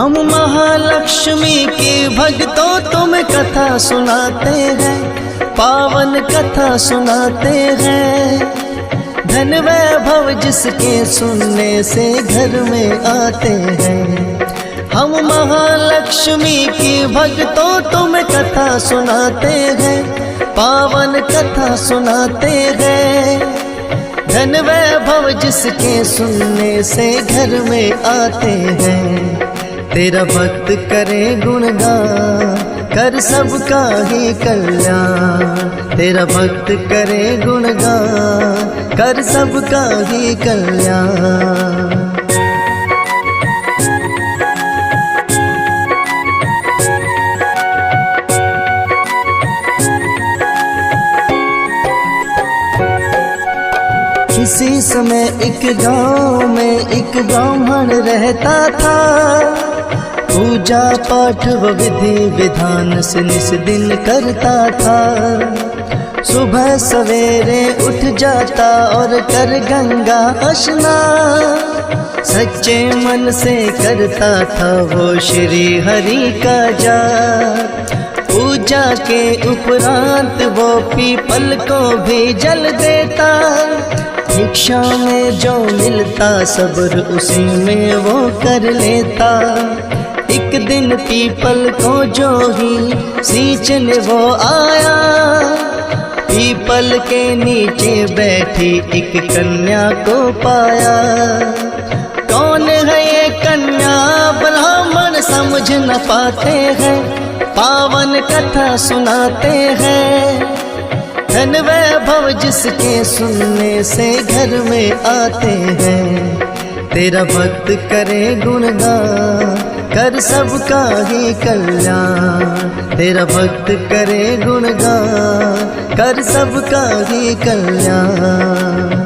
हम महालक्ष्मी के भक्तों तुम कथा सुनाते हैं, पावन कथा सुनाते हैं। धन वैभव जिसके सुनने से घर में आते हैं। हम महालक्ष्मी की भक्तों तुम कथा सुनाते हैं, पावन कथा सुनाते हैं। धन वैभव जिसके सुनने से घर में आते हैं। तेरा भक्त करे गुणगान, कर सबका ही कल्याण। तेरा भक्त करे गुणगान, कर सबका ही कल्याण। किसी समय एक गांव में एक ब्राह्मण रहता था। पूजा पाठ व विधि विधान से निस दिन करता था। सुबह सवेरे उठ जाता और कर गंगा स्नान। सच्चे मन से करता था वो श्री हरि का जाप। पूजा के उपरांत वो पीपल को भी जल देता। भिक्षा में जो मिलता सब्र उसी में वो कर लेता। एक दिन पीपल को जो ही सींचने वो आया। पीपल के नीचे बैठी एक कन्या को पाया। कौन है ये कन्या ब्राह्मण समझ न पाते हैं, पावन कथा सुनाते हैं। धन वैभव जिसके सुनने से घर में आते हैं। तेरा भक्त करे गुणगान, कर सबका ही कल्याण। तेरा भक्त करे गुणगान, कर सबका ही कल्याण।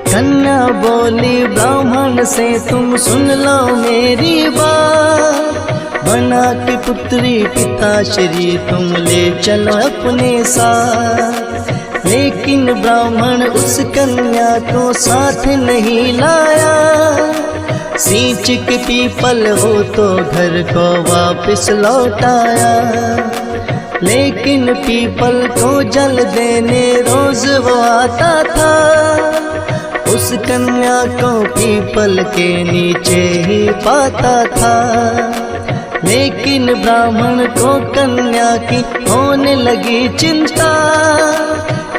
कन्या बोली ब्राह्मण से तुम सुन लो मेरी बात। बना के पुत्री पिता श्री तुम ले चलो अपने साथ। लेकिन ब्राह्मण उस कन्या को साथ नहीं लाया। सींच के पीपल हो तो घर को वापस लौटाया। लेकिन पीपल को जल देने रोज वो आता था। उस कन्या को पीपल के नीचे ही पाता था। लेकिन ब्राह्मण को कन्या की होने लगी चिंता।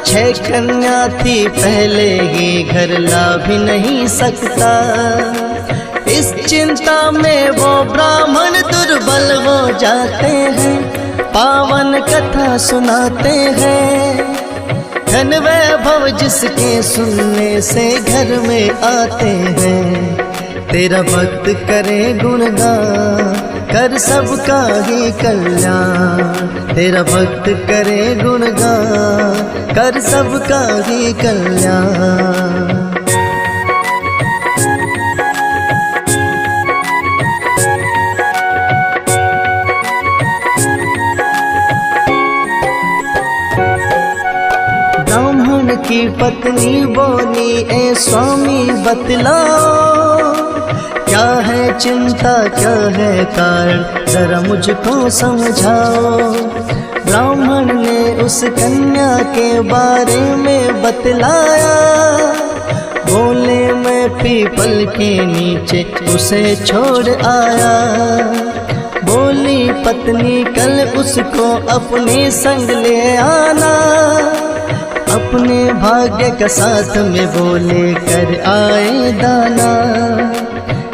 6 कन्या थी पहले ही घर ला भी नहीं सकता। इस चिंता में वो ब्राह्मण दुर्बल हो जाते हैं, पावन कथा सुनाते हैं। धन वैभव जिसके सुनने से घर में आते हैं। तेरा भक्त करे गुणगान, कर सबका ही कल्याण। तेरा भक्त करे गुणगान, कर सबका ही कल्याण। ब्राह्मण की पत्नी बोली, ए स्वामी बतलाओ। क्या है चिंता, क्या है कारण, जरा मुझको समझाओ। ब्राह्मण ने उस कन्या के बारे में बतलाया। बोले मैं पीपल के नीचे उसे छोड़ आया। बोली पत्नी कल उसको अपने संग ले आना। अपने भाग्य का साथ में बोले कर आए दाना।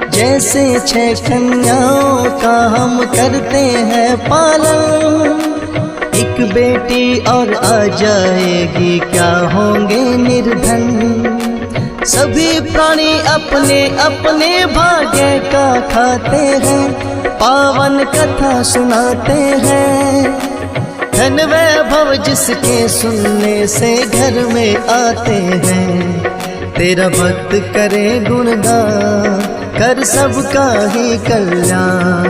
जैसे 6 कन्याओं का हम करते हैं पालन। एक बेटी और आ जाएगी, क्या होंगे निर्धन। सभी प्राणी अपने अपने भाग्य का खाते हैं, पावन कथा सुनाते हैं। धन वैभव जिसके सुनने से घर में आते हैं। तेरा भक्त करे गुणगान, कर सबका ही कल्याण।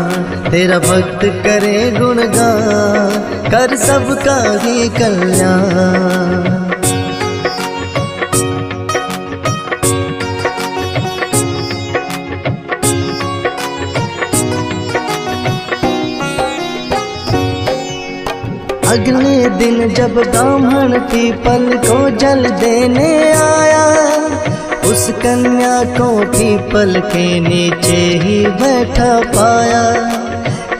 तेरा भक्त करे गुणगान, कर सबका ही कल्याण। अगले दिन जब ब्राह्मण पीपल को जल देने आया, उस कन्या को पीपल के नीचे ही बैठा पाया।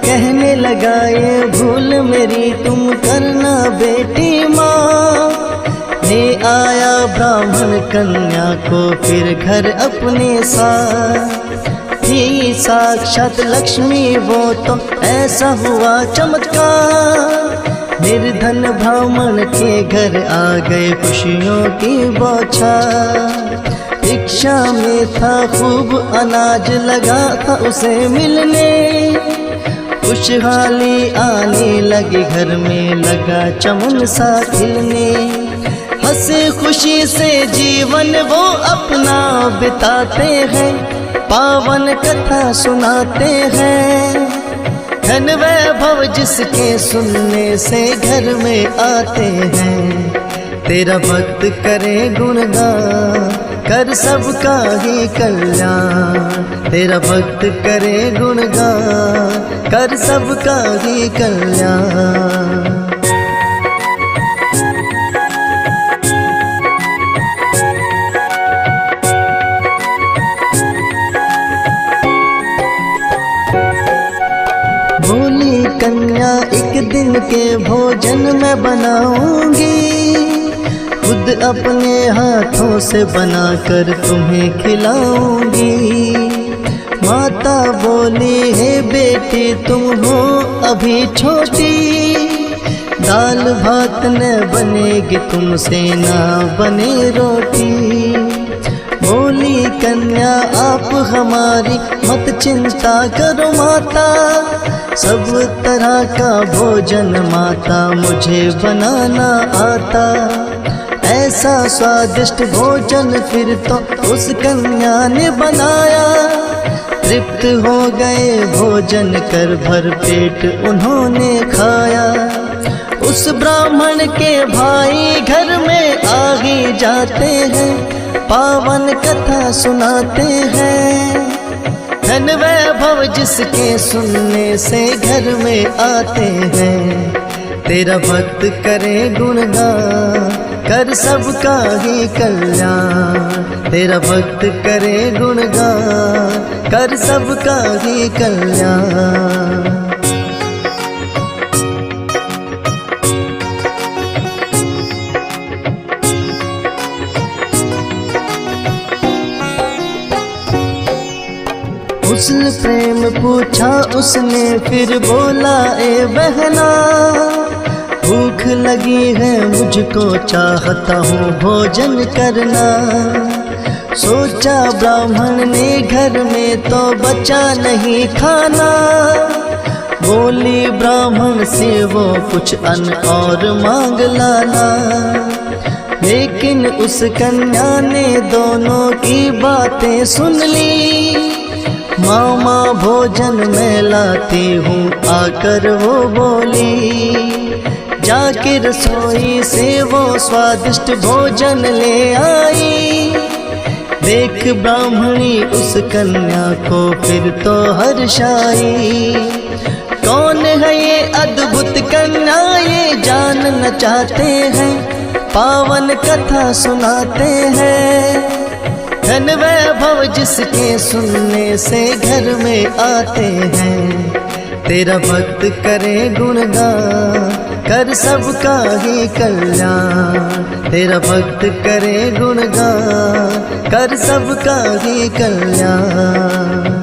कहने लगा ये भूल मेरी तुम करना बेटी माँ। ले आया ब्राह्मण कन्या को फिर घर अपने साथ। थी साक्षात लक्ष्मी वो तो ऐसा हुआ चमत्कार। निर्धन ब्राह्मण के घर आ गए खुशियों की बौछार। भिक्षा में था खूब अनाज लगा था उसे मिलने। खुशहाली आने लगी घर में लगा चमन सा खिलने। हंसे खुशी से जीवन वो अपना बिताते हैं, पावन कथा सुनाते हैं। धन वैभव जिसके सुनने से घर में आते हैं। तेरा भक्त करे गुणगान कर सबका ही कल्याण। तेरा भक्त करे गुणगान कर सबका ही कल्याण। बोली कन्या एक दिन के भोजन मैं बनाऊंगी, खुद अपने हाथों से बनाकर तुम्हें खिलाऊंगी। माता बोली हे बेटी तुम हो अभी छोटी, दाल भात न बनेगी तुमसे ना बने रोटी। बोली कन्या आप हमारी मत चिंता करो माता, सब तरह का भोजन माता मुझे बनाना आता। ऐसा स्वादिष्ट भोजन फिर तो उस कन्या ने बनाया। तृप्त हो गए भोजन कर भर पेट उन्होंने खाया। उस ब्राह्मण के भाई घर में आ ही जाते हैं, पावन कथा सुनाते हैं। धन वैभव जिसके सुनने से घर में आते हैं। तेरा भक्त करे गुणगान कर सबका ही कल्याण। तेरा भक्त करे गुणगान कर सबका ही कल्याण। उसने प्रेम पूछा उसने फिर बोला ए बहना, भूख लगी है मुझको चाहता हूँ भोजन करना। सोचा ब्राह्मण ने घर में तो बचा नहीं खाना। बोली ब्राह्मण से वो कुछ अन्न और मांग लाना। लेकिन उस कन्या ने दोनों की बातें सुन ली। मामा भोजन मैं लाती हूँ आकर वो बोली। जाके रसोई से वो स्वादिष्ट भोजन ले आई। देख ब्राह्मणी उस कन्या को फिर तो हर्षाई। कौन है ये अद्भुत कन्या ये जानना चाहते हैं, पावन कथा सुनाते हैं। धन वैभव जिसके सुनने से घर में आते हैं। तेरा भक्त करे गुणगान कर सबका ही कल्याण। तेरा भक्त करे गुणगान कर सबका ही कल्याण।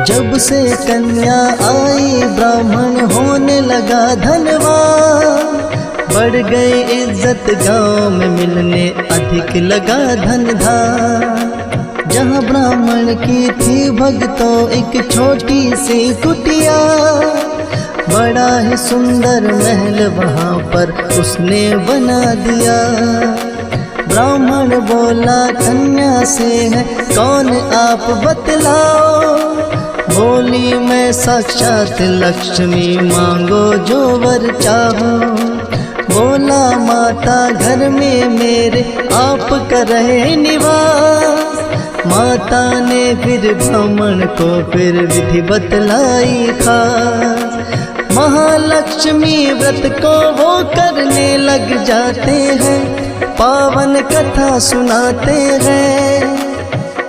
जब से कन्या आई ब्राह्मण होने लगा धनवान। बढ़ गई इज्जत गांव में मिलने अधिक लगा धन धान। जहाँ ब्राह्मण की थी भक्तों एक छोटी सी कुटिया, बड़ा ही सुंदर महल वहाँ पर उसने बना दिया। ब्राह्मण बोला कन्या से है कौन आप बतलाओ। बोली मैं साक्षात लक्ष्मी मांगो जो वर चाहो। बोला माता घर में मेरे आप कर रहे निवास। माता ने फिर ब्राह्मण को फिर विधि बतलाई खास। महालक्ष्मी व्रत को वो करने लग जाते हैं, पावन कथा सुनाते हैं।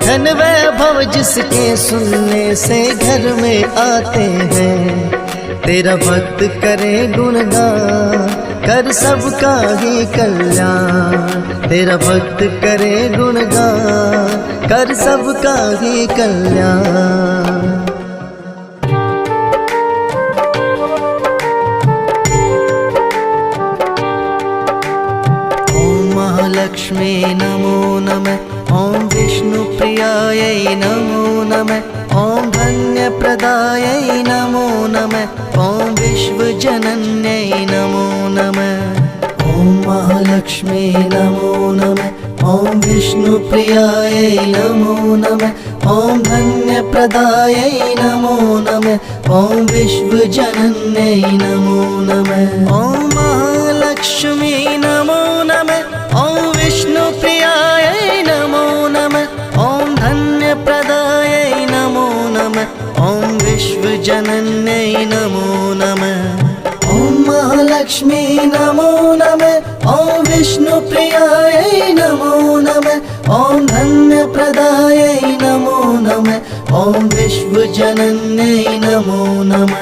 धन वैभव जिसके सुनने से घर में आते हैं। तेरा भक्त करे गुणगान कर सबका ही कल्याण। तेरा भक्त करे गुणगान कर सबका ही कल्याण। ओम महालक्ष्मी नमो नमः। ओम विष्णुप्रियायै नमो नमः। ओम धन्यप्रदायै नमो नमः। ओम विश्वजनन्यै नमो नमः। ओम महालक्ष्मी नमो नमः। ओम विष्णुप्रियायै नमो नमः। ओम धन्यप्रदायै नमो नमः। ओम विश्वजनन्यै नमो नमः। ओम महालक्ष्मी नमो नमः। ओम विष्णुप्रियायै नमो नमः। ओम धन्यप्रदायै नमो नमः। ओम विश्वजनन्यै नमो नमः। ओम महालक्ष्मी नमो नमः। ओम विष्णुप्रियायै नमो नमः। ओम धन्यप्रदायै नमो नमः। ओम विश्वजनन्यै नमो नमः।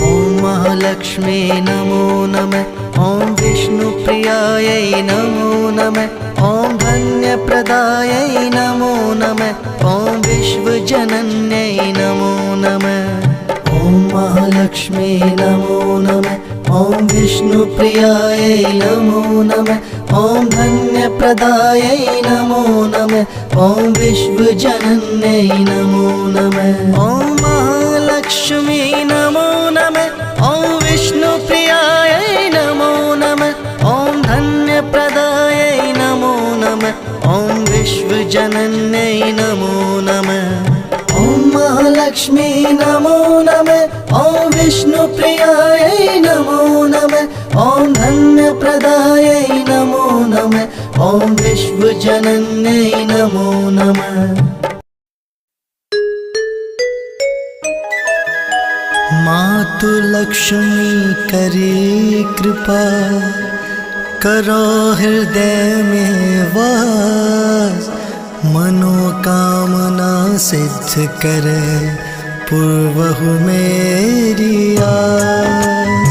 ओम महालक्ष्मी नमो नमः। ओम विष्णुप्रियायै नमो नमः। ओम धन्यप्रदायै नमो नमः। ओम विश्वजनन्यै नमो नमः। ओम महालक्ष्मी नमो नमः। ओम विष्णुप्रियायै नमो नमः। ओम धन्यप्रदायै नमो नमः। ओम विश्वजनन्यै नमो नमः। ओम महालक्ष्मी नमो नमः। ओम विष्णुप्रियायै नमो नमः। ओम धन्यप्रदायै नमो नमः। ओम विश्वजनन्यै नमो नमः। ओम महालक्ष्मी नमो नमः। ओम विष्णुप्रियायै नमो नमः। ओम धन्यप्रदायै नमो नमः। ओम विश्वजनन्यै नमो नमः। मातु लक्ष्मी करी कृपा करो हृदय में वास। मनोकामना सिद्ध करे पूर्वहु मेरी आस।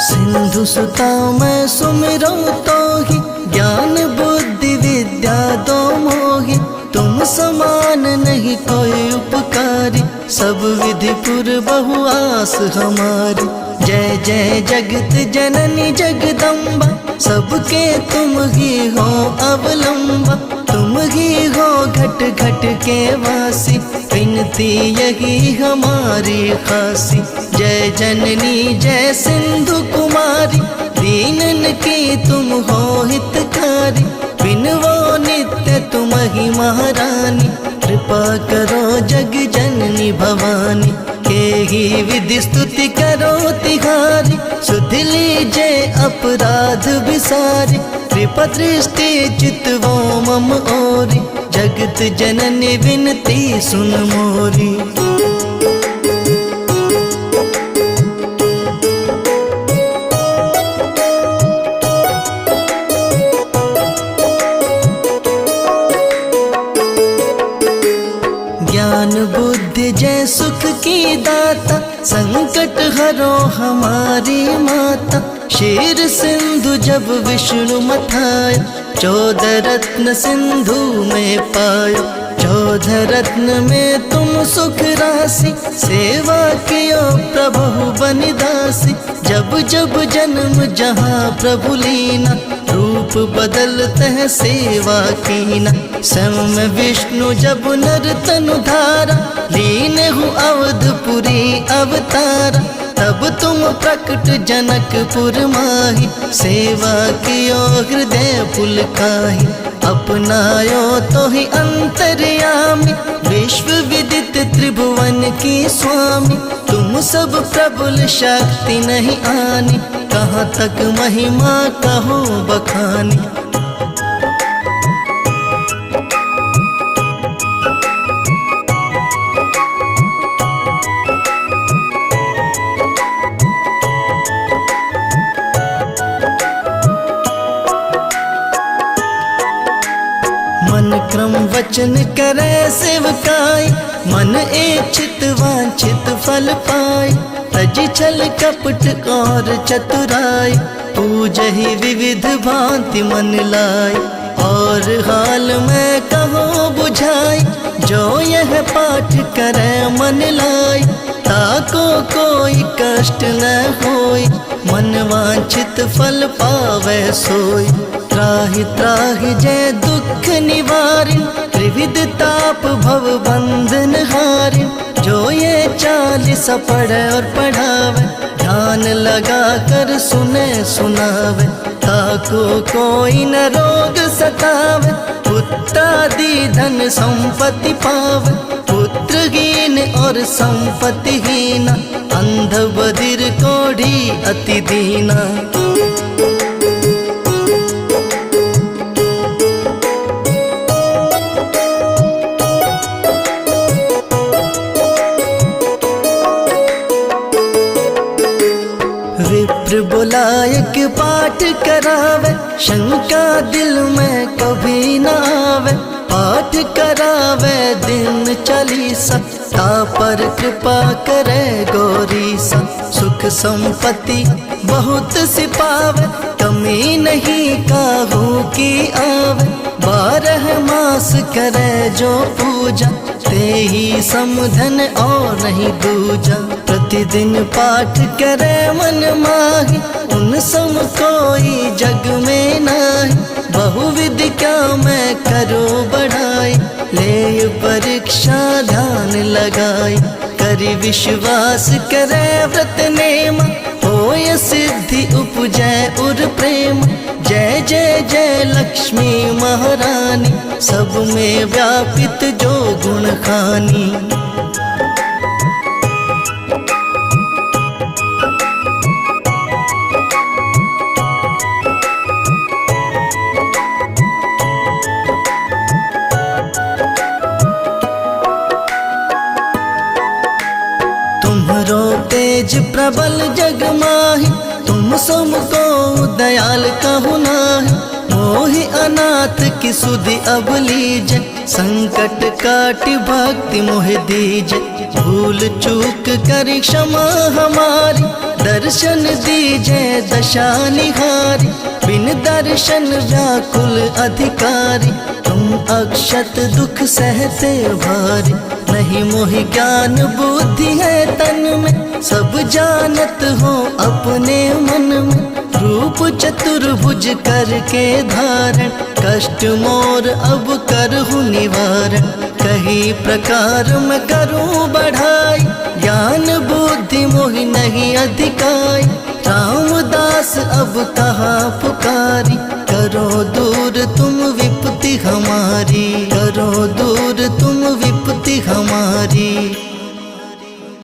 सिंधु सुता मैं सुमिरो तो ही ज्ञान बुद्धि विद्या दो मोहि। तुम समान नहीं कोई उपकारी सब विधि पुर बहु आस हमारी। जय जय जगत जननी जगदम्बा सबके तुम ही हो अवलंबा। तुम ही हो घट घट के वासी विनती यही हमारी खासी। जय जननी जय सिंधु कुमारी दीनन की तुम हो हितकारी। बिनवो नित्य तुम ही महारानी कृपा करो जग जननी भवानी। के ही विधि स्तुति करो तिहारी सुध लीजे अपराध विसारी। कृपा दृष्टि चितवो मम ओरी जगत जननी विनती सुन मोरी। ज्ञान बुद्धि जय सुख की दाता संकट हरो हमारी माता। क्षीर सिंधु जब विष्णु मथाया 14 रत्न सिंधु में पायो। चौदह रत्न में तुम सुख राशि, सेवा कियो प्रभु बनि दासी। जब जब जन्म जहाँ प्रभु लीना, रूप बदलते हैं सेवा कीना। स्वयं विष्णु जब नर तनु धारा, लीन हूँ अवधपुरी अवतारा। तब तुम प्रकट जनकपुर माही, सेवा कियो हृदय पुलकाही। अपनायो तो ही अंतर्यामी, विश्व विदित त्रिभुवन की स्वामी। तुम सब प्रबल शक्ति नहीं आनी, कहाँ तक महिमा कहो बखानी। मन क्रम वचन करे सेवकाई, मन इच्छित वांछित फल पाई। तज छल कपट और चतुराई, पूजहि विविध भांति मन लाई। और हाल में कहो बुझाई, जो यह पाठ करे मन लाई। ताको कोई कष्ट न होई, मन वांछित फल पावे सोई। त्राहि त्राहि जय दुख निवारिन, त्रिविध ताप भव बंधन हारिन। जो ये 40 पढ़े और पढ़ावे, ध्यान लगा कर सुने सुनावे। ताको कोई न रोग सतावे, पुत्रादि धन संपत्ति पावे। पुत्रहीन और संपत्तिहीना, अंध बधिर कोढ़ी अति दीना। विप्र बुलायक पाठ करावे, शंका दिल में कभी न आवे। पाठ करावे दिन 40, ता पर कृपा करे गौरीसा। सुख संपत्ति बहुत सी पावे, कमी नहीं काहू की आवे। 12 मास करे जो पूजा, ते ही समधन और नहीं दूजा। प्रतिदिन पाठ करे मन माही, उन सम कोई जग में नाही। बहुविध क्या मैं करो बढ़ाई, ले परीक्षा ध्यान लगाई। करि विश्वास करे व्रत नेम, होय सिद्धि उपजै उर प्रेम। जय जय जय लक्ष्मी महारानी, सब में व्यापित जो गुण खानी। तुम्हरो तेज प्रबल जग माही, तुम सम को दयाल कहु नाही। मोहि अनाथ की सुधि अब लीजे, संकट काटि भक्ति मोह दीजे। भूल चूक करी क्षमा हमारी, दर्शन दीजे दशा निहारी। बिन दर्शन व्याकुल अधिकारी, तुम अक्षत दुख सहते भारी। नहीं मोहि ज्ञान बुद्धि है तन में, सब जानत हो अपने मन में। रूप चतुर्भुज करके धारण, कष्ट मोर अब करहु निवारण। कही प्रकार मैं करूं बढ़ाई, ज्ञान बुद्धि मोहि नहीं अधिकाई। रामदास अब कहाँ पुकारी, करो दूर तुम विपत्ति हमारी। करो दूर तुम